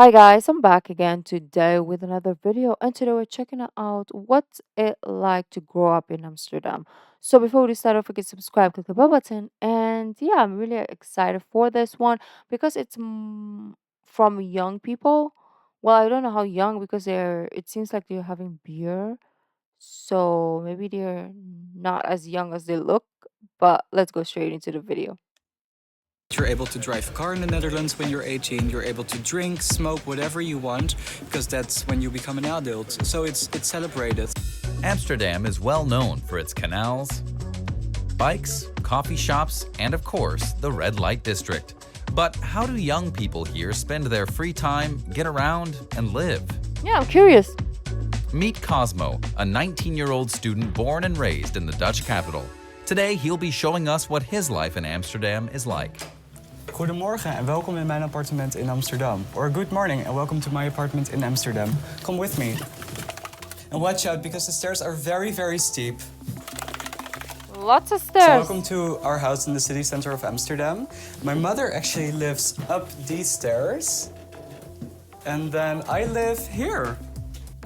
Hi guys, I'm back again today with another video, and today we're checking out what's it like to grow up in Amsterdam. So before we start, don't forget to subscribe, click the bell button, and yeah, I'm really excited for this one because it's from young people. Well, I don't know how young because they're. It seems like they're having beer, so maybe they're not as young as they look. But let's go straight into the video. You're able to drive a car in the Netherlands when you're 18. You're able to drink, smoke, whatever you want, because that's when you become an adult. So it's celebrated. Amsterdam is well known for its canals, bikes, coffee shops, and of course, the red light district. But how do young people here spend their free time, get around, and live? Yeah, I'm curious. Meet Cosmo, a 19-year-old student born and raised in the Dutch capital. Today, he'll be showing us what his life in Amsterdam is like. Goedemorgen en welkom in mijn appartement in Amsterdam. Or good morning and welcome to my apartment in Amsterdam. Come with me. And watch out because the stairs are very, very steep. Lots of So stairs. welcome to our house in the city center of Amsterdam. My mother actually lives up these stairs. And then I live here.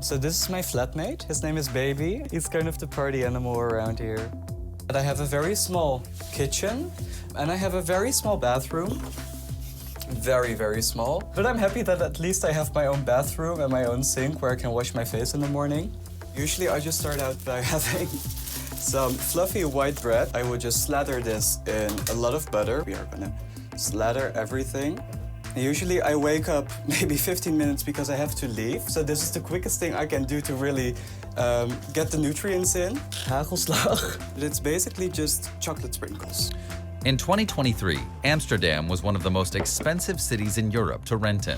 So this is my flatmate. His name is Baby. He's kind of the party animal around here. But I have a very small kitchen and I have a very small bathroom. Very, very small. But I'm happy that at least I have my own bathroom and my own sink where I can wash my face in the morning. Usually I just start out by having some fluffy white bread. I would just slather this in a lot of butter. We are gonna slather everything. Usually I wake up maybe 15 minutes because I have to leave. So this is the quickest thing I can do to really get the nutrients in. Hagelslag. But it's basically just chocolate sprinkles. In 2023, Amsterdam was one of the most expensive cities in Europe to rent in.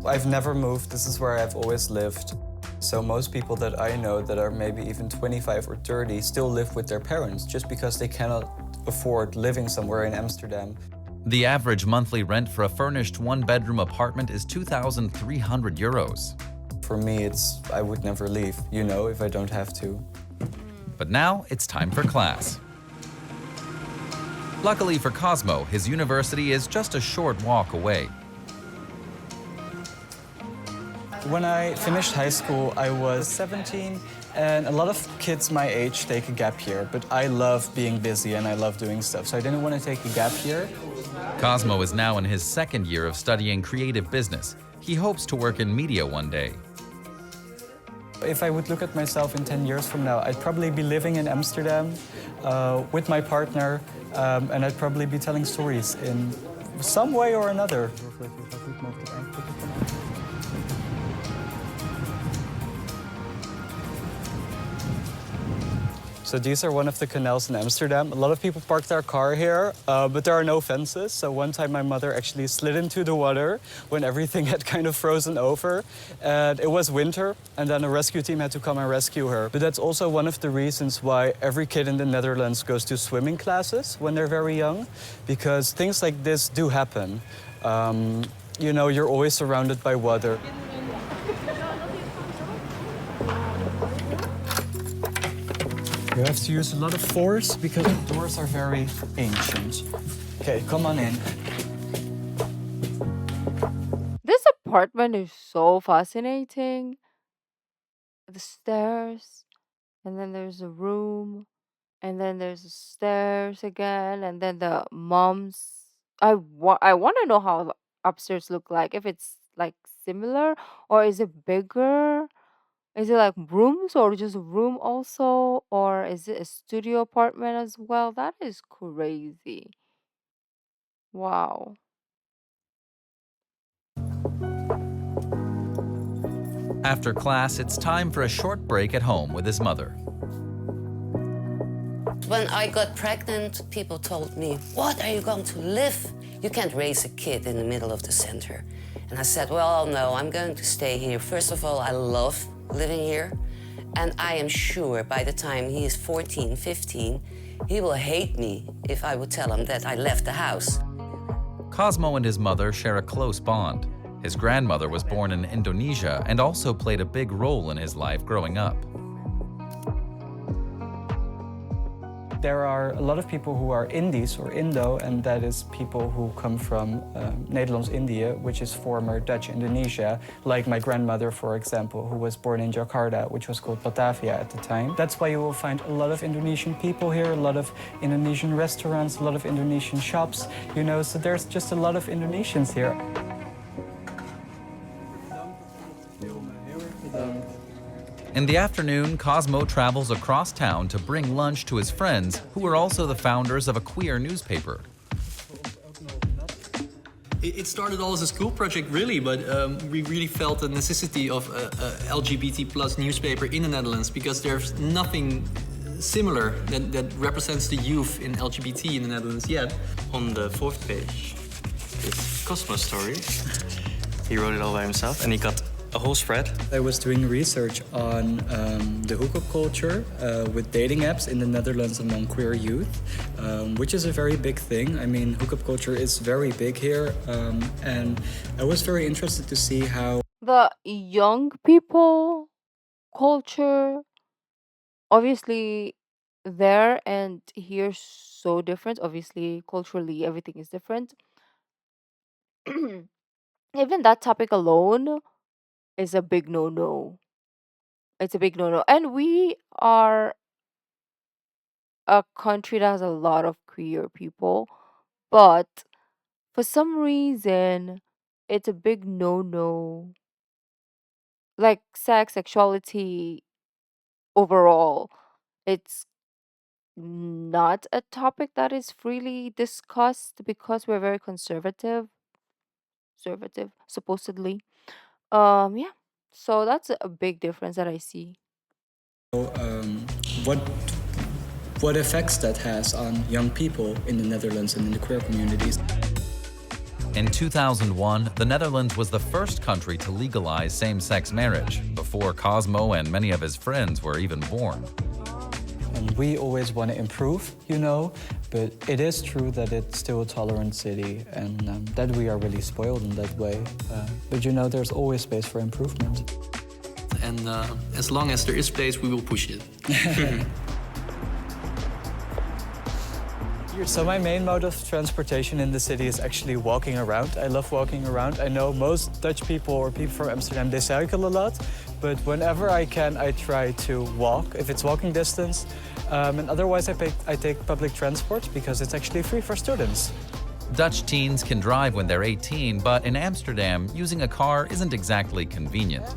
I've never moved. This is where I've always lived. So most people that I know that are maybe even 25 or 30 still live with their parents just because they cannot afford living somewhere in Amsterdam. The average monthly rent for a furnished one-bedroom apartment is 2,300 euros. For me, I would never leave, you know, if I don't have to. But now it's time for class. Luckily for Cosmo, his university is just a short walk away. When I finished high school, I was 17, and a lot of kids my age take a gap year, but I love being busy and I love doing stuff, so I didn't want to take a gap year. Cosmo is now in his second year of studying creative business. He hopes to work in media one day. If I would look at myself in 10 years from now, I'd probably be living in Amsterdam with my partner, and I'd probably be telling stories in some way or another. So these are one of the canals in Amsterdam. A lot of people park their car here, but there are no fences. So one time my mother actually slid into the water when everything had kind of frozen over. And it was winter, and then a rescue team had to come and rescue her. But that's also one of the reasons why every kid in the Netherlands goes to swimming classes when they're very young, because things like this do happen. You know, you're always surrounded by water. You have to use a lot of force because the doors are very ancient. Okay, come on in. This apartment is so fascinating. The stairs, and then there's a room, and then there's the stairs again, and then the mom's. I want to know how the upstairs look like. If it's like similar, or is it bigger? Is it like rooms or just a room also, or is it a studio apartment as well? That is crazy. Wow. After class, it's time for a short break at home with his mother. When I got pregnant, people told me, "What are you going to live? You can't raise a kid in the middle of the center." And I said, well, no, I'm going to stay here. First of all, I love living here. And I am sure by the time he is 14, 15, he will hate me if I would tell him that I left the house. Cosmo and his mother share a close bond. His grandmother was born in Indonesia and also played a big role in his life growing up. There are a lot of people who are Indies or Indo, and that is people who come from Nederlands India, which is former Dutch Indonesia, like my grandmother, for example, who was born in Jakarta, which was called Batavia at the time. That's why you will find a lot of Indonesian people here, a lot of Indonesian restaurants, a lot of Indonesian shops, you know, so there's just a lot of Indonesians here. In the afternoon, Cosmo travels across town to bring lunch to his friends, who are also the founders of a queer newspaper. It started all as a school project, really, but we really felt the necessity of a LGBT plus newspaper in the Netherlands because there's nothing similar that represents the youth in LGBT in the Netherlands yet. On the fourth page is Cosmo story. He wrote it all by himself and he got a whole spread. I was doing research on the hookup culture with dating apps in the Netherlands among queer youth, which is a very big thing. I mean, hookup culture is very big here, and I was very interested to see how The young people culture, obviously, there and here so different. Obviously, culturally, everything is different. Even that topic alone is a big no-no. It's a big no-no. And we are a country that has a lot of queer people, but for some reason, it's a big no-no. Like sex, sexuality overall, it's not a topic that is freely discussed because we're very conservative, supposedly. Yeah. So that's a big difference that I see. um, what what effects that has on young people in the Netherlands and in the queer communities. In 2001, the Netherlands was the first country to legalize same-sex marriage, before Cosmo and many of his friends were even born. And we always want to improve, you know, but it is true that it's still a tolerant city and that we are really spoiled in that way. But you know, there's always space for improvement. And as long as there is space, we will push it. So my main mode of transportation in the city is actually walking around. I love walking around. I know most Dutch people or people from Amsterdam, they cycle a lot, but whenever I can, I try to walk, if it's walking distance. And otherwise, I take public transport because it's actually free for students. Dutch teens can drive when they're 18, but in Amsterdam, using a car isn't exactly convenient.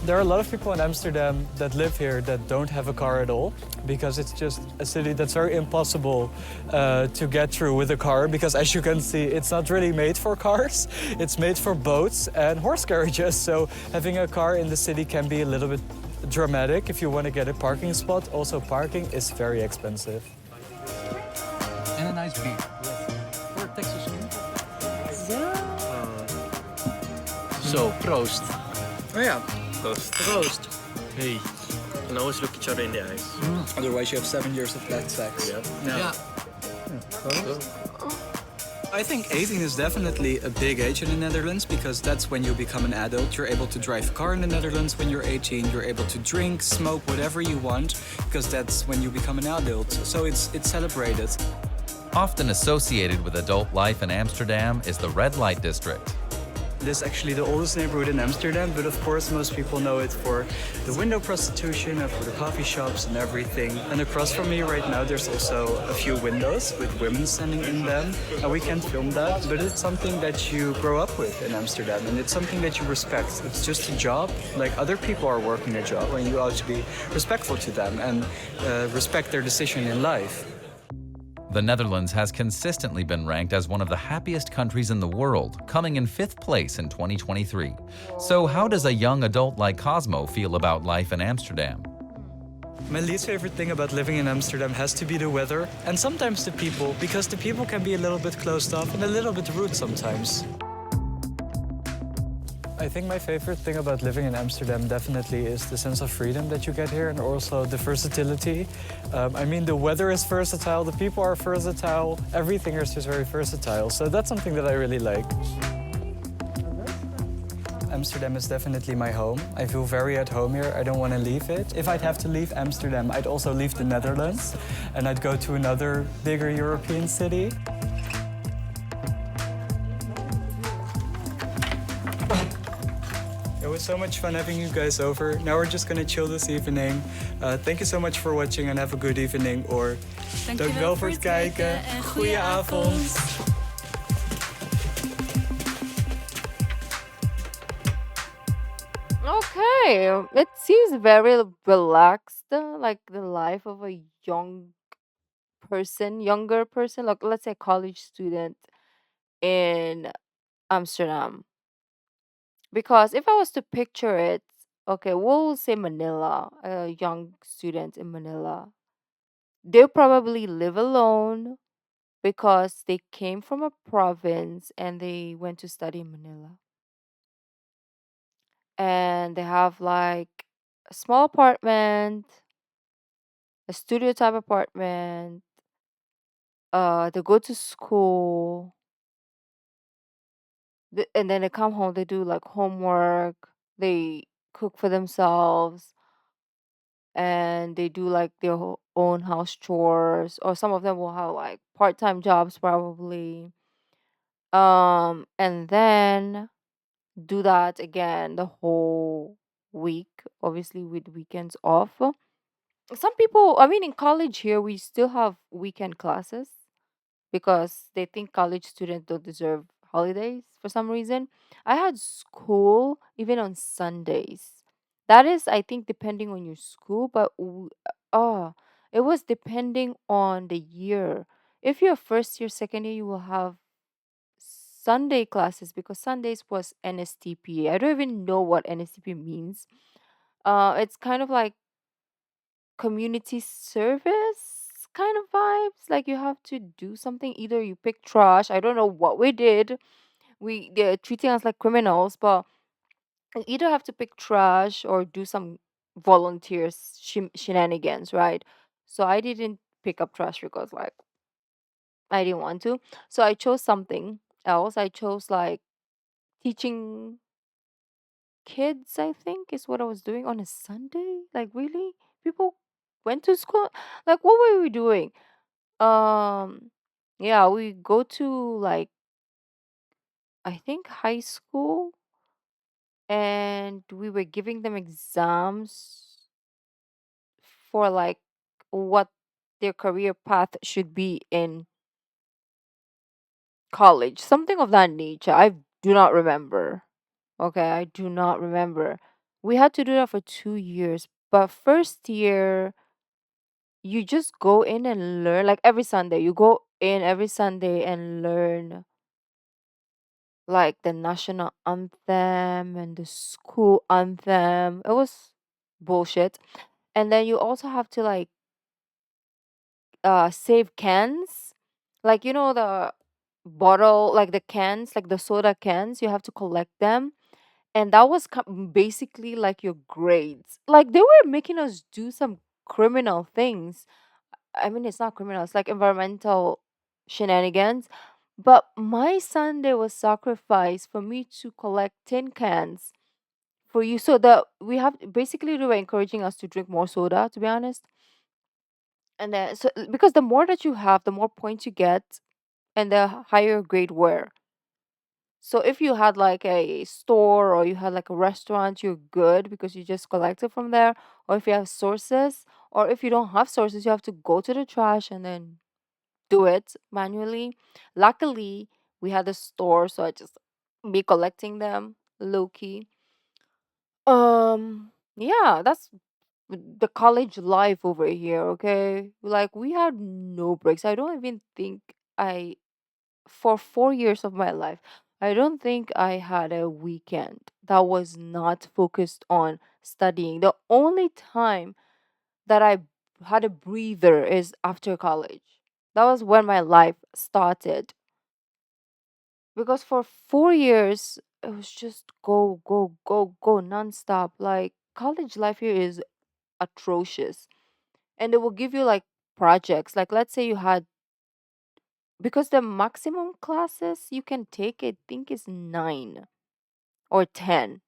There are a lot of people in Amsterdam that live here that don't have a car at all because it's just a city that's very impossible to get through with a car because, as you can see, it's not really made for cars. It's made for boats and horse carriages. So having a car in the city can be a little bit dramatic if you want to get a parking spot. Also, parking is very expensive. And a nice beer. For Texas. So, proost. Oh yeah. Roast. Hey. And always look each other in the eyes. Otherwise, you have 7 years of bad sex. Yeah. Yeah. I think 18 is definitely a big age in the Netherlands because that's when you become an adult. You're able to drive a car in the Netherlands when you're 18. You're able to drink, smoke, whatever you want because that's when you become an adult. So it's celebrated. Often associated with adult life in Amsterdam is the red light district. This is actually the oldest neighborhood in Amsterdam, but of course most people know it for the window prostitution and for the coffee shops and everything. And across from me right now there's also a few windows with women standing in them. And we can't film that, but it's something that you grow up with in Amsterdam and it's something that you respect. It's just a job, like other people are working a job, and you ought to be respectful to them and respect their decision in life. The Netherlands has consistently been ranked as one of the happiest countries in the world, coming in 5th place in 2023. So how does a young adult like Cosmo feel about life in Amsterdam? My least favorite thing about living in Amsterdam has to be the weather and sometimes the people, because the people can be a little bit closed off and a little bit rude sometimes. I think my favorite thing about living in Amsterdam definitely is the sense of freedom that you get here and also the versatility. I mean, the weather is versatile, the people are versatile, everything is just very versatile. So that's something that I really like. Amsterdam is definitely my home. I feel very at home here. I don't want to leave it. If I'd have to leave Amsterdam, I'd also leave the Netherlands and I'd go to another bigger European city. It was so much fun having you guys over. Now we're just gonna chill this evening. Thank you so much for watching and have a good evening. Or dankjewel voor het kijken. Goeie avond. Okay, it seems very relaxed, like the life of a younger person, like let's say college student in Amsterdam. Because if I was to picture it, okay, we'll say Manila, a young student in Manila. They probably live alone because they came from a province and they went to study in Manila. And they have like a small apartment, a studio type apartment. They go to school, and then they come home. They do like homework. They cook for themselves, and they do like their own house chores. Or some of them will have like part-time jobs probably. And then do that again the whole week, obviously with weekends off. Some people, I mean, in college here, we still have weekend classes because they think college students don't deserve holidays for some reason. I had school even on Sundays. That is, I think, depending on your school, but it was depending on the year. If you're first year, second year, you will have Sunday classes because Sundays was NSTP. I don't even know what NSTP means. It's kind of like community service kind of vibes. Like you have to do something. Either you pick trash. I don't know what we did. They're treating us like criminals, but you either have to pick trash or do some volunteers shenanigans, right? So I didn't pick up trash because like I didn't want to. So I chose something else. I chose like teaching kids, I think, is what I was doing on a Sunday. Like really? People went to school? Like what were we doing? Um yeah, we go to like I think high school and we were giving them exams for like what their career path should be in college. Something of that nature. I do not remember. Okay, I do not remember. We had to do that for 2 years. But first year, you just go in and learn. Like every Sunday, you go in every Sunday and learn like the national anthem and the school anthem. It was bullshit. And then you also have to like save cans. Like you know the bottle, like the cans, like the soda cans, you have to collect them. And that was basically like your grades. Like they were making us do some criminal things. I mean, it's not criminal, it's like environmental shenanigans. But my Sunday was sacrificed for me to collect tin cans for you. So that we have basically they were encouraging us to drink more soda, to be honest. And then so because the more that you have, the more points you get, and the higher your grade were. So if you had like a store or you had like a restaurant, you're good because you just collected from there. Or if you have sources, or if you don't have sources, you have to go to the trash and then do it manually. Luckily, we had a store, so I just be collecting them low key. Yeah, that's the college life over here, okay? Like we had no breaks. I don't even think I for 4 years of my life, I don't think I had a weekend that was not focused on studying. The only time that I had a breather is after college. That was when my life started. Because for 4 years, it was just go, go, go, go nonstop. Like college life here is atrocious. And they will give you like projects. Like let's say you had because the maximum classes you can take, I think, is 9. or 10.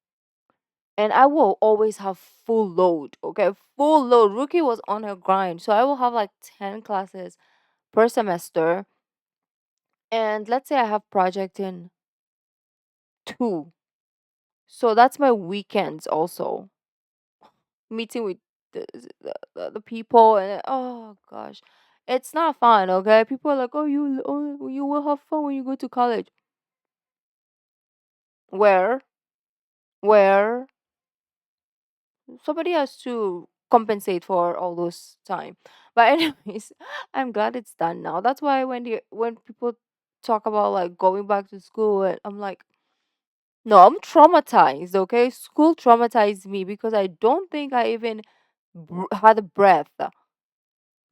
And I will always have full load, okay? Full load. Rookie was on her grind. So I will have like 10 classes per semester. And let's say I have project in 2. So that's my weekends also. Meeting with the people, and oh gosh, it's not fun, okay? People are like, oh, you will have fun when you go to college. Where? Where? Somebody has to compensate for all those time. But anyways, I'm glad it's done now. That's why when people talk about like going back to school, and I'm like, no, I'm traumatized, okay? School traumatized me because I don't think I even had a breath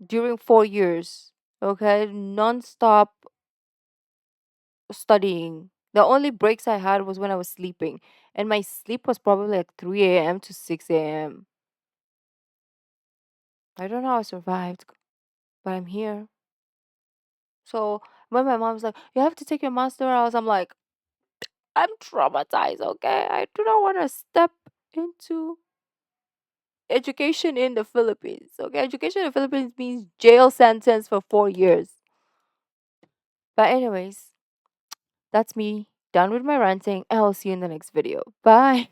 during 4 years, okay? Non-stop studying. The only breaks I had was when I was sleeping, and my sleep was probably like 3 a.m. to 6 a.m. I don't know how I survived, but I'm here. So when my mom's like, you have to take your master hours, I'm like, I'm traumatized, okay? I do not want to step into education in the Philippines, okay? Education in the Philippines means jail sentence for 4 years. But anyways, that's me done with my ranting, and I'll see you in the next video. Bye.